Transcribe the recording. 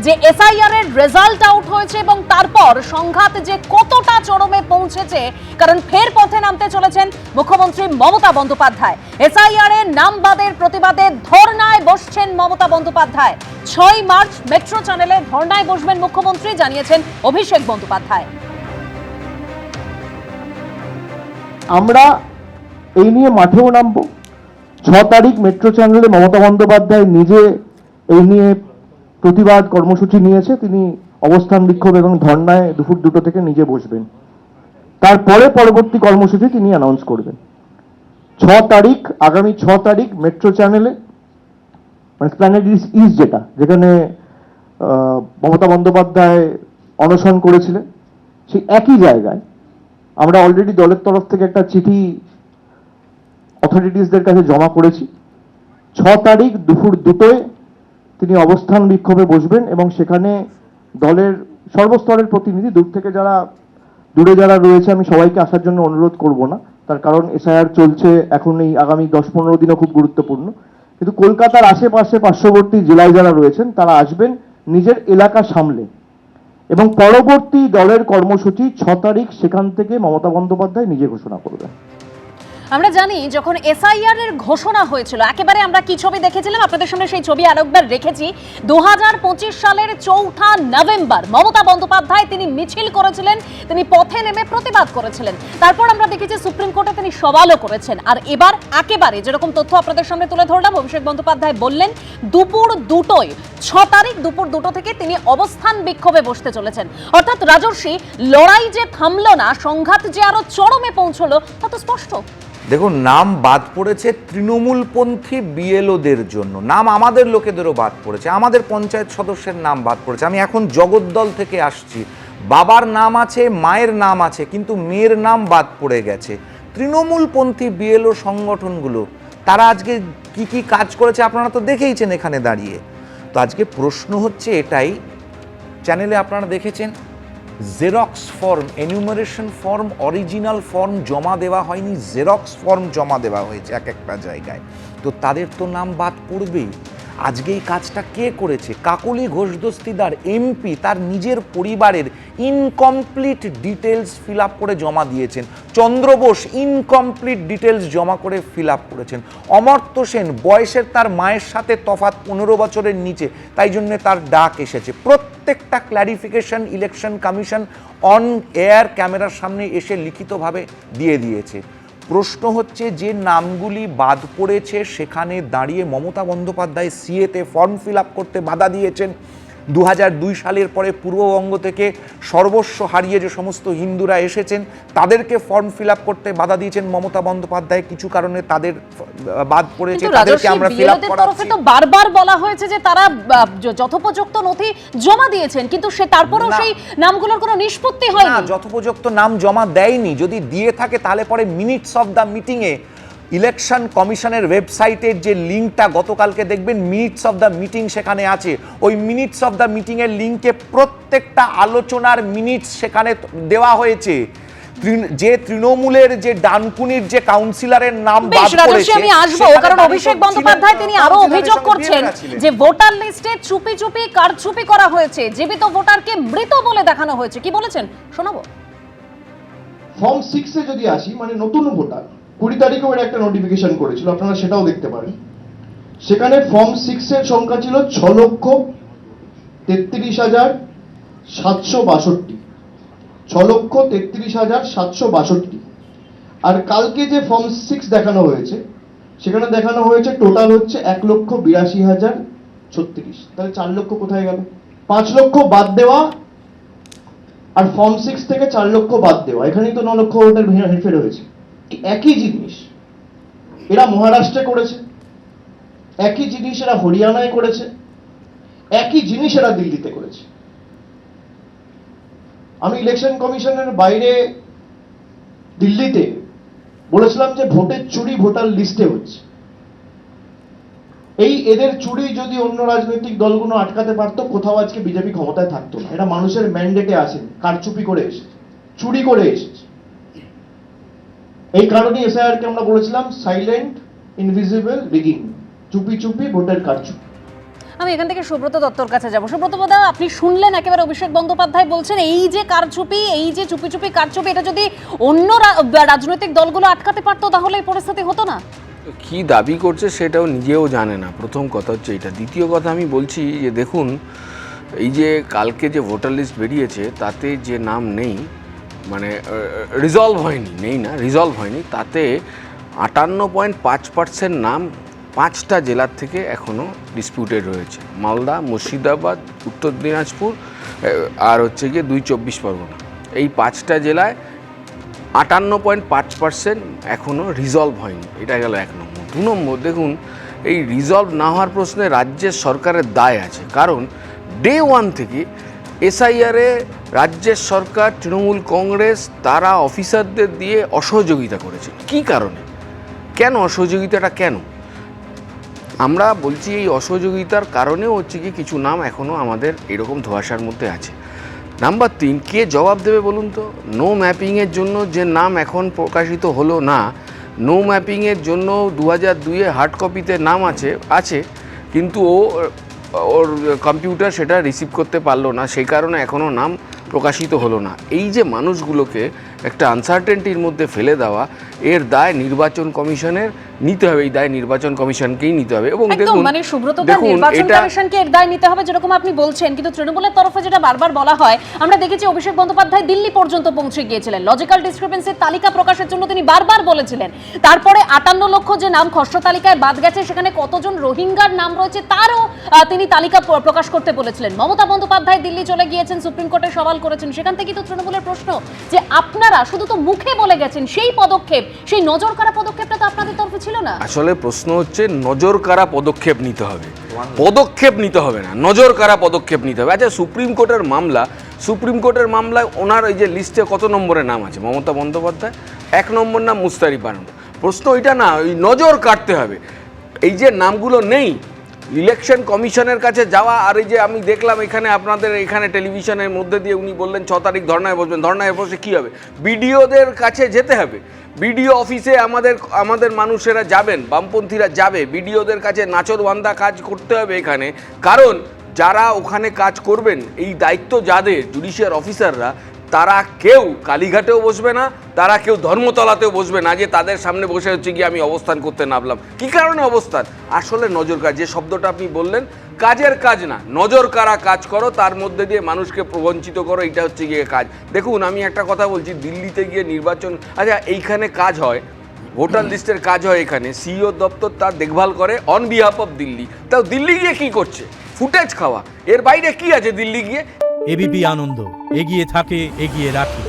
যে এসআইআর এর result out হয়েছে এবং তারপর সংঘাত যে কতটা চরমে পৌঁছেছে, কারণ ফের পথে নামতে চলেছেন মুখ্যমন্ত্রী মমতা বন্দ্যোপাধ্যায়। এসআইআর এর নাম বাদের প্রতিবাদে ধর্নায় বসছেন মমতা বন্দ্যোপাধ্যায়। 6 মার্চ মেট্রো চ্যানেলে ধর্নায় বসবেন মুখ্যমন্ত্রী, জানিয়েছেন অভিষেক বন্দ্যোপাধ্যায়। আমরা এই নিয়ে মাঠেও নামবো। 6 তারিখ মেট্রো চ্যানেলে মমতা বন্দ্যোপাধ্যায় নিজে এই নিয়ে প্রতিবাদ কর্মসূচি নিয়েছে। তিনি অবস্থান বিক্ষোভ এবং ধর্নায় দুপুর 2টো থেকে নিজে বসবেন। তারপরে পরবর্তী কর্মসূচি তিনি অ্যানাউন্স করবেন। 6 তারিখ, আগামী 6 তারিখ মেট্রো চ্যানেলে, মানে প্ল্যানেট ইস্ট যেখানে মমতা বন্দ্যোপাধ্যায় অনশন করেছিলেন, সেই একই জায়গায় আমরা অলরেডি দলের তরফ থেকে একটা চিঠি অথরিটিসদের কাছে জমা করেছি। 6 তারিখ দুপুর 2টোয় তিনি অবস্থান বিক্ষোভে বসবেন এবং সেখানে দলের সর্বস্তরের প্রতিনিধি, দূরে যারা রয়েছে আমি সবাইকে আসার জন্য অনুরোধ করব না, তার কারণ এসআইআর চলছে এখন, এই আগামী 10-15 দিনও খুব গুরুত্বপূর্ণ। কিন্তু কলকাতার আশেপাশে পার্শ্ববর্তী জেলায় যারা রয়েছেন তারা আসবেন নিজের এলাকা সামলে, এবং পরবর্তী দলের কর্মসূচি 6 তারিখ সেখান থেকে মমতা বন্দ্যোপাধ্যায় নিজে ঘোষণা করবেন। আমরা জানি যখন এসআইআর এর ঘোষণা হয়েছিল, একেবারে আমরা কি ছবি দেখেছিলাম আপনাদের সামনে সেই ছবি আরেকবার রেখেছি। 2025 সালের 4 নভেম্বর মমতা বন্দ্যোপাধ্যায় তিনি মিছিল করেছিলেন, তিনি পথে নেমে প্রতিবাদ করেছিলেন। তারপর আমরা দেখেছি সুপ্রিম কোর্টে তিনি সওয়ালও করেছেন। আর এবার একেবারে যেরকম তথ্য আপনাদের সামনে তুলে ধরলাম, অভিষেক বন্দ্যোপাধ্যায় বললেন দুপুর 2টোয় 6 তারিখ দুপুর 2টো থেকে তিনি অবস্থান বিক্ষোভে বসতে চলেছেন। অর্থাৎ রাজর্ষি, লড়াই যে থামলো না, সংঘাত যে আরো চরমে পৌঁছলো তা তো স্পষ্ট। দেখুন, নাম বাদ পড়েছে তৃণমূলপন্থী বিএলওদের জন্য, নাম আমাদের লোকেদেরও বাদ পড়েছে, আমাদের পঞ্চায়েত সদস্যের নাম বাদ পড়েছে। আমি এখন জগদ্দল থেকে আসছি, বাবার নাম আছে, মায়ের নাম আছে, কিন্তু মেয়ের নাম বাদ পড়ে গেছে। তৃণমূলপন্থী বিএলও সংগঠনগুলো তারা আজকে কি কি কাজ করেছে আপনারা তো দেখেইছেন এখানে দাঁড়িয়ে। তো আজকে প্রশ্ন হচ্ছে এটাই, চ্যানেলে আপনারা দেখেছেন xerox form, enumeration form, original form জমা দেওয়া হয়নি, জেরক্স ফর্ম জমা দেওয়া হয়েছে এক একটা জায়গায়। তো তাদের তো নাম বাদ পড়বেই। আজকে এই কাজটা কে করেছে? কাকলি ঘোষ দস্তিদার এমপি তার নিজের পরিবারের ইনকমপ্লিট ডিটেলস ফিল আপ করে জমা দিয়েছেন। চন্দ্র বোস ইনকমপ্লিট ডিটেলস জমা করে ফিল আপ করেছেন। অমর্ত্য সেন বয়সের তার মায়ের সাথে তফাৎ 15 বছরের নিচে, তাই জন্য তার ডাক এসেছে। প্রত্যেকটা clarification election commission on air ক্যামেরার সামনে এসে লিখিতভাবে দিয়ে দিয়েছে। প্রশ্ন হচ্ছে যে নামগুলি বাদ পড়েছে সেখানে দাঁড়িয়ে মমতা বন্দ্যোপাধ্যায় সিএতে ফর্ম ফিল আপ করতে বাধা দিয়েছেন। 2002 সালের পরে পূর্ববঙ্গ থেকে সর্বস্ব হারিয়ে যে সমস্ত হিন্দুরা এসেছেন তাদেরকে ফর্ম ফিল আপ করতে বাধা দিয়েছেন মমতা বন্দ্যোপাধ্যায়। কিছু কারণে তাদের বাদ পড়েছে, তাদেরকে আমরা ফিল আপ করাচ্ছি। তো বারবার বলা হয়েছে যে তারা যথোপযুক্ত নথি জমা দিয়েছেন, কিন্তু সে তারপরেও সেই নামগুলোর কোনো নিষ্পত্তি হয়নি। না, যথোপযুক্ত নাম জমা দেয়নি। যদি দিয়ে থাকে তাহলে পরে মিনিটস অফ দ্য মিটিংয়ে ইলেকশন কমিশনের ওয়েবসাইটের যে লিঙ্কটা গতকালকে দেখবেন, মিনিটস অফ দ্য মিটিং সেখানে আছে। ওই মিনিটস অফ দ্য মিটিংয়ের লিঙ্কে প্রত্যেকটা আলোচনার মিনিটস সেখানে দেওয়া হয়েছে। যে তৃণমূলের যে ডানকুনির যে কাউন্সিলরের নাম বাদ পড়েছে, আমি আসবো, কারণ অভিষেক বন্দ্যোপাধ্যায় তিনি আরো অভিযোগ করছেন যে ভোটার লিস্টে চুপি চুপি কারচুপি করা হয়েছে, জীবিত ভোটারকে মৃত বলে দেখানো হয়েছে। কি বলেছেন শোনাবো। ফর্ম 6 এ যদি আসি, মানে নতুন ভোটার 20 তারিখেও এর একটা নোটিফিকেশন করেছিল, আপনারা সেটাও দেখতে পারেন। সেখানে ফর্ম 6 এর সংখ্যা ছিল 6,33,762, 6,33,762। আর কালকে যে ফর্ম 6 দেখানো হয়েছে সেখানে দেখানো হয়েছে টোটাল হচ্ছে 1,82,036। তাহলে 4 লক্ষ কোথায় গেল? 5 লক্ষ বাদ দেওয়া আর ফর্ম 6 থেকে 4 লক্ষ বাদ দেওয়া, এখানেই তো 9 লক্ষ ভোটের হেরফের হয়েছে। একই জিনিস এরা মহারাষ্ট্রে করেছে, একই জিনিস এরা হরিয়ানায় করেছে, একই জিনিস এরা দিল্লিতে করেছে। আমি ইলেকশন কমিশনের বাইরে দিল্লিতে বলেছিলাম যে ভোটের চুরি ভোটার লিস্টে হচ্ছে। এই এদের চুরি যদি অন্য রাজনৈতিক দলগুলো আটকাতে পারতো, কোথাও আজকে বিজেপি ক্ষমতায় থাকতো না। এটা মানুষের ম্যান্ডেটে আসেন, কারচুপি করে এসেছে, চুরি করে এসেছে। এই কারণে এসআইআর কে আমরা বলেছিলাম সাইলেন্ট ইনভিজিবল রিগিং, চুপি চুপি ভোটের কারচুপি। আমি এখান থেকে সুব্রত দত্তর কাছে যাব। সুব্রত দা, আপনি শুনলেন একেবারে অভিষেক বন্দ্যোপাধ্যায় বলছেন এই যে কারচুপি, এই যে চুপি চুপি কারচুপি, এটা যদি অন্য রাজনৈতিক দলগুলো আটকাতে পারতো তাহলে এই পরিস্থিতি হতো না। কি দাবি করছে সেটাও নিজেও জানে না, প্রথম কথা হচ্ছে এটা। দ্বিতীয় কথা আমি বলছি যে দেখুন, এই যে কালকে যে ভোটার লিস্ট বেরিয়েছে তাতে যে নাম নেই, মানে রিজলভ হয়নি, নেই না রিজলভ হয়নি, তাতে 58.5% নাম 5টা জেলার থেকে এখনও ডিসপিউটেড রয়েছে। মালদা, মুর্শিদাবাদ, উত্তর দিনাজপুর আর হচ্ছে গিয়ে 2 চব্বিশ পরগনা, এই 5টা জেলায় 58.5% এখনও রিজলভ হয়নি। এটা গেল 1 নম্বর। 2 নম্বর, দেখুন এই রিজলভ না হওয়ার প্রশ্নে রাজ্যের সরকারের দায় আছে, কারণ ডে 1 থেকে এসআইআরে রাজ্যের সরকার, তৃণমূল কংগ্রেস তারা অফিসারদের দিয়ে অসহযোগিতা করেছে। কি কারণে, কেন অসহযোগিতাটা কেন? আমরা বলছি এই অসহযোগিতার কারণেও হচ্ছে কি কিছু নাম এখনও আমাদের এরকম ধোঁয়াশার মধ্যে আছে। নাম্বার 3, কে জবাব দেবে বলুন তো? নো ম্যাপিংয়ের জন্য যে নাম এখন প্রকাশিত হলো না, নো ম্যাপিংয়ের জন্য 2002-এ হার্ড কপিতে নাম আছে কিন্তু ওর কম্পিউটার সেটা রিসিভ করতে পারলো না, সেই কারণে এখনও নাম প্রকাশিত হলো না। এই যে মানুষগুলোকে একটা আনসার্টেনটির মধ্যে ফেলে দেওয়া, এর দায় নির্বাচন কমিশনের নিতে হবে, এই দায় নির্বাচন কমিশনকেই নিতে হবে। এবং দেখুন, মানে সুব্রত দা, নির্বাচন কমিশনকে এর দায় নিতে হবে যেরকম আপনি বলছেন, কিন্তু তৃণমূলের তরফে যেটা বারবার বলা হয়, আমরা দেখেছি অভিষেক বন্দ্যোপাধ্যায় দিল্লি পর্যন্ত পৌঁছে গিয়েছিলেন, লজিক্যাল ডিসক্রিপেন্সির তালিকা প্রকাশের জন্য তিনি বারবার বলেছিলেন। তারপরে 58 লক্ষ যে নাম খসড়া তালিকায় বাদ গেছে, সেখানে কতজন রোহিঙ্গার নাম রয়েছে তারও তিনি তালিকা প্রকাশ করতে বলেছিলেন। মমতা বন্দ্যোপাধ্যায় দিল্লি চলে গিয়েছেন, সুপ্রিম কোর্টে সওয়াল করেছেন। সেখান থেকে তো তৃণমূলের প্রশ্ন যে আপনারা শুধু তো মুখে বলে গেছেন, সেই পদক্ষেপ, সেই নজর কাড়া পদক্ষেপটা তো আপনাদের তরফে ছিল না। আসলে প্রশ্ন হচ্ছে নজর কাড়া পদক্ষেপ নিতে হবে, পদক্ষেপ নিতে হবে না, নজর কাড়া পদক্ষেপ নিতে হবে। আচ্ছা, সুপ্রিম কোর্টের মামলায় ওনার এই যে লিস্টে কত নম্বরের নাম আছে? মমতা বন্দ্যোপাধ্যায় 1 নম্বর নাম, মুস্তারি পারভীন। প্রশ্ন এটা না, ওই নজর কাটতে হবে। এই যে নামগুলো নেই, ইলেকশন কমিশনের কাছে যাওয়া, আর এই যে আমি দেখলাম এখানে আপনাদের এখানে টেলিভিশনের মধ্যে দিয়ে উনি বললেন 6 তারিখ ধর্নায় বসবেন। ধর্নায় বসে কী হবে? বিডিওদের কাছে যেতে হবে, বিডিও অফিসে আমাদের মানুষেরা যাবেন, বামপন্থীরা যাবে, বিডিওদের কাছে নাচরবান্ধা কাজ করতে হবে এখানে। কারণ যারা ওখানে কাজ করবেন, এই দায়িত্ব যাদের জুডিশিয়াল অফিসাররা, তারা কেউ কালীঘাটেও বসবে না, তারা কেউ ধর্মতলাতেও বসবে না যে তাদের সামনে বসে হচ্ছে গিয়ে আমি অবস্থান করতে নামলাম। কী কারণে অবস্থান? আসলে নজর কাজ, যে শব্দটা আপনি বললেন, কাজের কাজ না, নজর কারা কাজ করো, তার মধ্যে দিয়ে মানুষকে প্রবঞ্চিত করো, এটা হচ্ছে গিয়ে কাজ। দেখুন, আমি একটা কথা বলছি, দিল্লিতে গিয়ে নির্বাচন, আচ্ছা এইখানে কাজ হয়, ভোটার লিস্টের কাজ হয় এখানে, সিইও দপ্তর তার দেখভাল করে অন বিহাফ অফ দিল্লি। তাও দিল্লি গিয়ে কি করছে? ফুটেজ খাওয়া, এর বাইরে কি আছে দিল্লি গিয়ে? এবিপি আনন্দ, এগিয়ে থাকে, এগিয়ে রাখে।